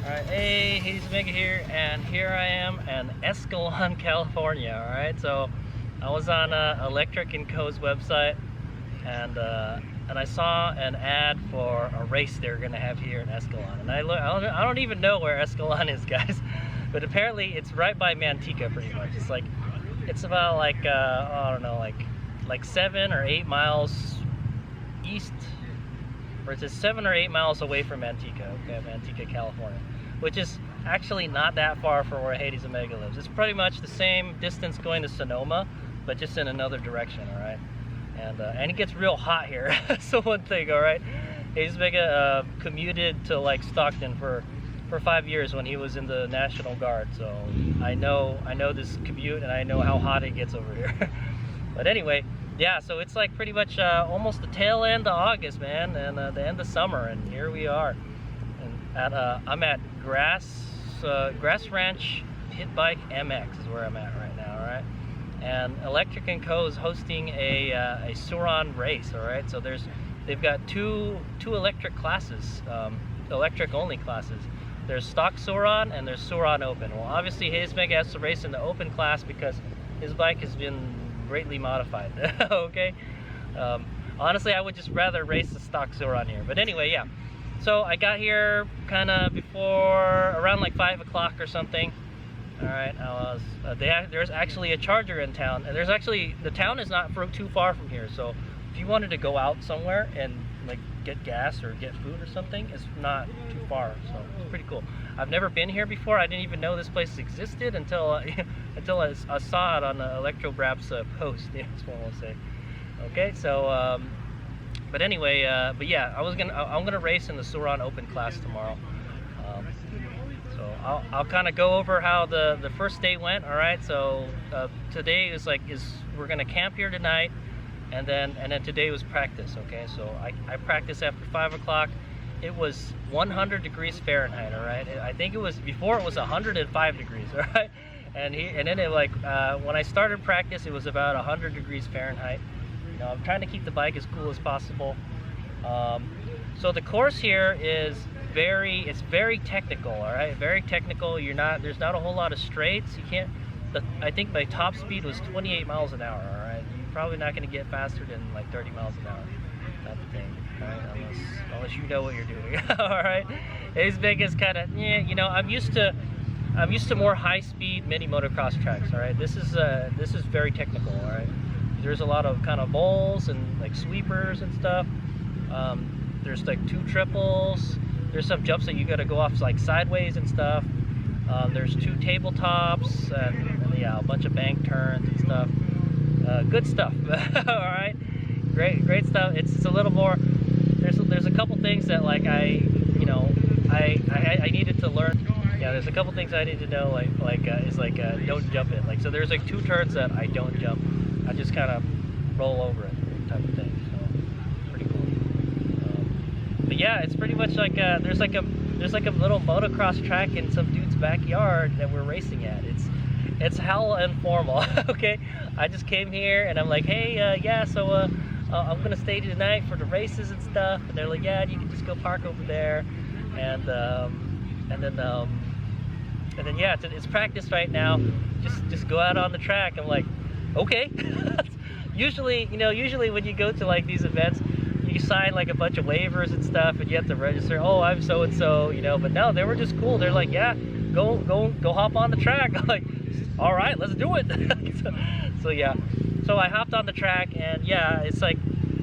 Alright, hey, HadesOmega here, and here I am in Escalon, California, alright? So, I was on Electric & Co.'s website, and I saw an ad for a race they're gonna have here in Escalon. And I don't even know where Escalon is, guys, but apparently it's right by Manteca, pretty much. It's about like, I don't know, like 7 or 8 miles east, or it's 7 or 8 miles away from Manteca, okay, Manteca, California, which is actually not that far from where HadesOmega lives. It's pretty much the same distance going to Sonoma, but just in another direction, all right? And it gets real hot here. That's the one thing, all right? HadesOmega commuted to like Stockton for 5 years when he was in the National Guard, so I know this commute and I know how hot it gets over here. But anyway, yeah, so it's like pretty much almost the tail end of August, man, and the end of summer, and here we are. And I'm at Grass Ranch Pitbike MX is where I'm at right now, all right? And Electric & Co. is hosting a Sur Ron race, all right? So they've got two electric classes, electric only classes. There's stock Sur Ron and there's Sur Ron Open. Well, obviously HadesOmega has to race in the open class because his bike has been greatly modified. Okay, honestly I would just rather race the stock Sur Ron here, but anyway, yeah, so I got here kind of before around like 5 o'clock or something. All right, there's actually a charger in town, and the town is not too far from here, so if you wanted to go out somewhere and like get gas or get food or something, it's not too far, so it's pretty cool. I've never been here before. I didn't even know this place existed until I saw it on the Electrobrap's post. Yeah, that's what I'll say. Okay, so but anyway, but yeah, I'm gonna race in the Sur Ron Open class tomorrow. So I'll kind of go over how the first day went. All right, so today we're gonna camp here tonight. And then today was practice, okay? So I practiced after 5 o'clock. It was 100 degrees Fahrenheit, all right? I think before it was 105 degrees, all right? And then when I started practice, it was about 100 degrees Fahrenheit. You know, I'm trying to keep the bike as cool as possible. So the course here is very technical, all right? Very technical. There's not a whole lot of straights. I think my top speed was 28 miles an hour, all right? Probably not going to get faster than like 30 miles an hour, type of thing, right? Unless you know what you're doing. All right, HadesOmega is kind of, yeah, you know, I'm used to more high-speed mini motocross tracks. All right, this is very technical. All right, there's a lot of kind of bowls and like sweepers and stuff. There's like 2 triples. There's some jumps that you got to go off like sideways and stuff. There's 2 tabletops and yeah, a bunch of bank turns and stuff. Good stuff. All right, great stuff. It's a little more. There's a couple things that like I needed to learn. Yeah, there's a couple things I need to know. Don't jump it. Like, so there's like 2 turns that I don't jump. I just kind of roll over it, type of thing. So pretty cool. But yeah, it's pretty much like there's like a little motocross track in some dude's backyard that we're racing at. It's hella informal. Okay, I just came here and I'm like, hey, yeah, so I'm gonna stay tonight for the races and stuff, and they're like, yeah, you can just go park over there, and then yeah, it's practice right now. Just go out on the track. I'm like, okay. usually when you go to like these events, you sign like a bunch of waivers and stuff, and you have to register. Oh, I'm so and so, you know. But no, they were just cool. They're like, yeah, go hop on the track. I'm like, all right, let's do it. so yeah, so I hopped on the track, and yeah, it's like,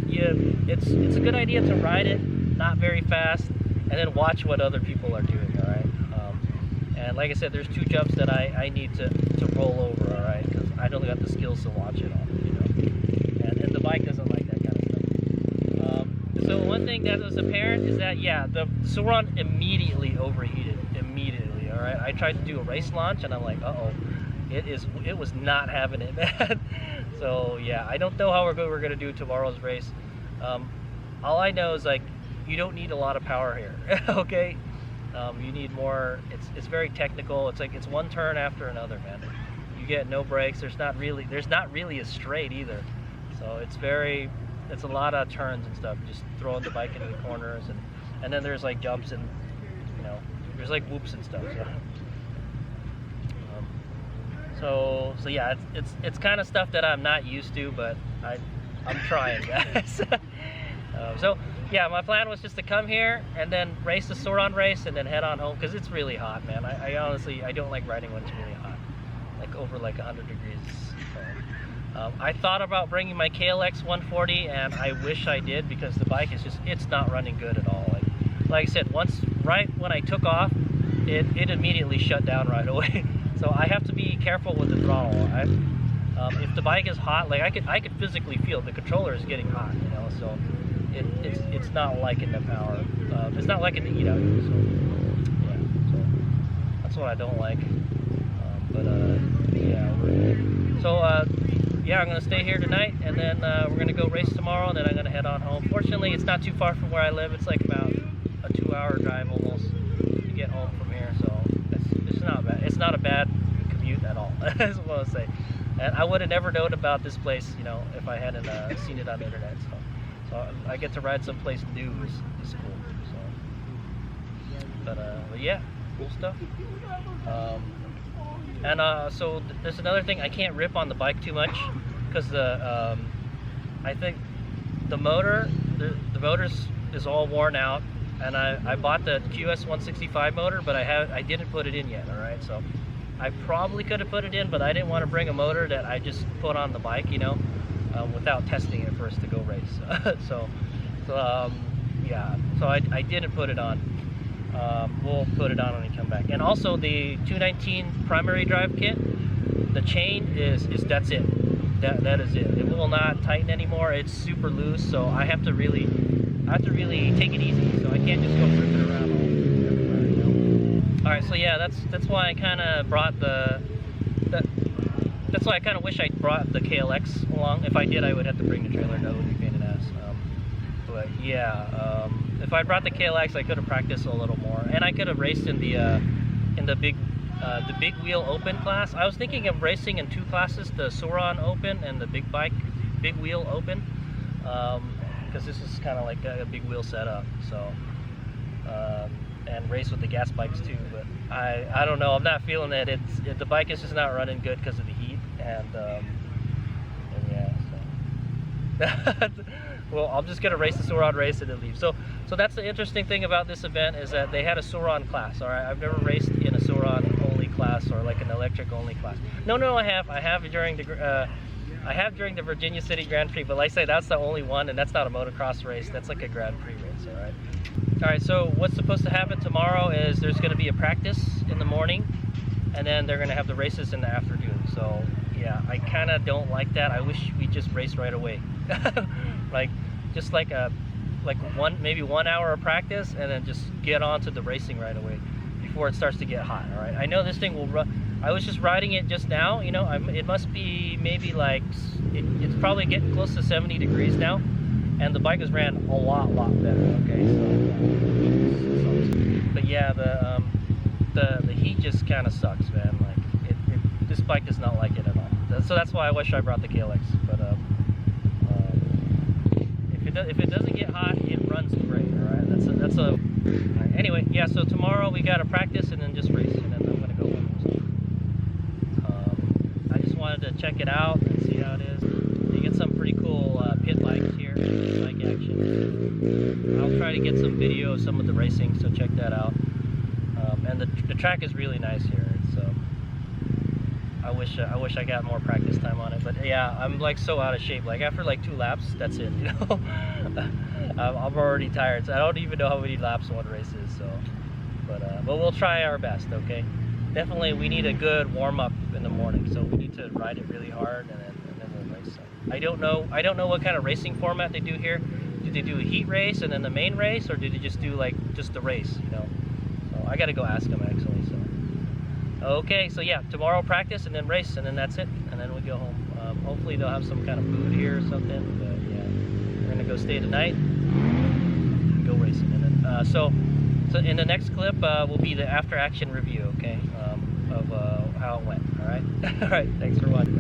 yeah, it's a good idea to ride it not very fast, and then watch what other people are doing. All right, and like I said, there's 2 jumps that I need to roll over. All right, because I don't got the skills to watch it on, you know, and the bike doesn't like that kind of stuff. So one thing that was apparent is that, yeah, the Sur Ron immediately overheated. Immediately, all right. I tried to do a race launch, and I'm like, uh-oh. It was not having it, man. So yeah, I don't know how we're gonna do tomorrow's race. All I know is like, you don't need a lot of power here. Okay, you need more. It's very technical. It's like it's 1 turn after another, man. You get no brakes. There's not really a straight either. So it's a lot of turns and stuff. Just throwing the bike into the corners, and then there's like jumps and, you know, There's like whoops and stuff. So yeah, it's kind of stuff that I'm not used to, but I'm trying, guys. So yeah, my plan was just to come here and then race the Sur Ron race and then head on home because it's really hot, man. I honestly don't like riding when it's really hot, like over like 100 degrees. So, I thought about bringing my KLX 140, and I wish I did because the bike is it's not running good at all. Like I said, right when I took off, it immediately shut down right away. So I have to be careful with the throttle. If the bike is hot, like I could physically feel the controller is getting hot, you know. So it's not liking the power. It's not liking the heat out here. So yeah, so that's what I don't like. Yeah, I'm gonna stay here tonight, and then we're gonna go race tomorrow, and then I'm gonna head on home. Fortunately, it's not too far from where I live. It's like about a 2-hour drive almost to get home from here. So it's not bad. It's not a bad commute at all. That's what I'll say. And I would have never known about this place, you know, if I hadn't seen it on the internet. So I get to ride someplace new is cool. So, but yeah, cool stuff. So there's another thing. I can't rip on the bike too much because I think the motor, the motor's is all worn out. And I bought the QS 165 motor, but I didn't put it in yet. All right, so I probably could have put it in, but I didn't want to bring a motor that I just put on the bike, you know, without testing it first to go race. Yeah, so I didn't put it on. We'll put it on when we come back. And also the 219 primary drive kit, the chain is that's it. That is it. It will not tighten anymore. It's super loose, so I have to really take it easy. So I can't just go ripping around everywhere, you know? All right, so yeah, that's why I kind of brought that's why I kind of wish I brought the KLX along. If I did, I would have to bring the trailer. That would be pain in the ass. But yeah, if I brought the KLX, I could have practiced a little more, and I could have raced in the big wheel open class. I was thinking of racing in 2 classes: the Sur Ron open and the big wheel open, because this is kind of like a big wheel setup. So and race with the gas bikes too. But I don't know. I'm not feeling it. The bike is just not running good because of the heat, and yeah. So. Well, I'm just gonna race the Sur Ron race and then leave. So that's the interesting thing about this event is that they had a Sur Ron class. All right, I've never raced in a Sur Ron only class or like an electric only class. No, I have during the Virginia City Grand Prix, but like I say, that's the only one, and that's not a motocross race. That's like a Grand Prix race. All right. So what's supposed to happen tomorrow is there's going to be a practice in the morning, and then they're going to have the races in the afternoon. So yeah, I kind of don't like that. I wish we just raced right away. Maybe 1 hour of practice, and then just get on to the racing right away before it starts to get hot. All right, I know this thing will run. I was just riding it just now, you know. It must be maybe like it's probably getting close to 70 degrees now, and the bike has ran a lot better. Okay, but yeah, the heat just kind of sucks, man. Like this bike does not like it at all. So that's why I wish I brought the KLX. But if it doesn't get hot, it runs great. All right, that's a. All right, anyway, yeah. So tomorrow we got to practice and then just race, and then I'm gonna go home. I just wanted to check it out and see how it is. You get some pretty cool pit bikes here, bike action. I'll try to get some video of some of the racing, so check that out. And the track is really nice here. It's I wish I got more practice time on it, but yeah, I'm like so out of shape. Like after like 2 laps, that's it. You know, I'm already tired. So I don't even know how many laps one race is. So, but we'll try our best. Okay, definitely we need a good warm up in the morning. So we need to ride it really hard, and then we'll race. So I don't know what kind of racing format they do here. Do they do a heat race and then the main race, or do they just do like just the race? You know, so I got to go ask them actually. So. Okay, so yeah, tomorrow practice and then race, and then that's it, and then we go home. Hopefully they'll have some kind of food here or something, but yeah, we're gonna go stay tonight and go racing. And then so in the next clip will be the after action review, okay, of how it went. All right. All right, thanks for watching.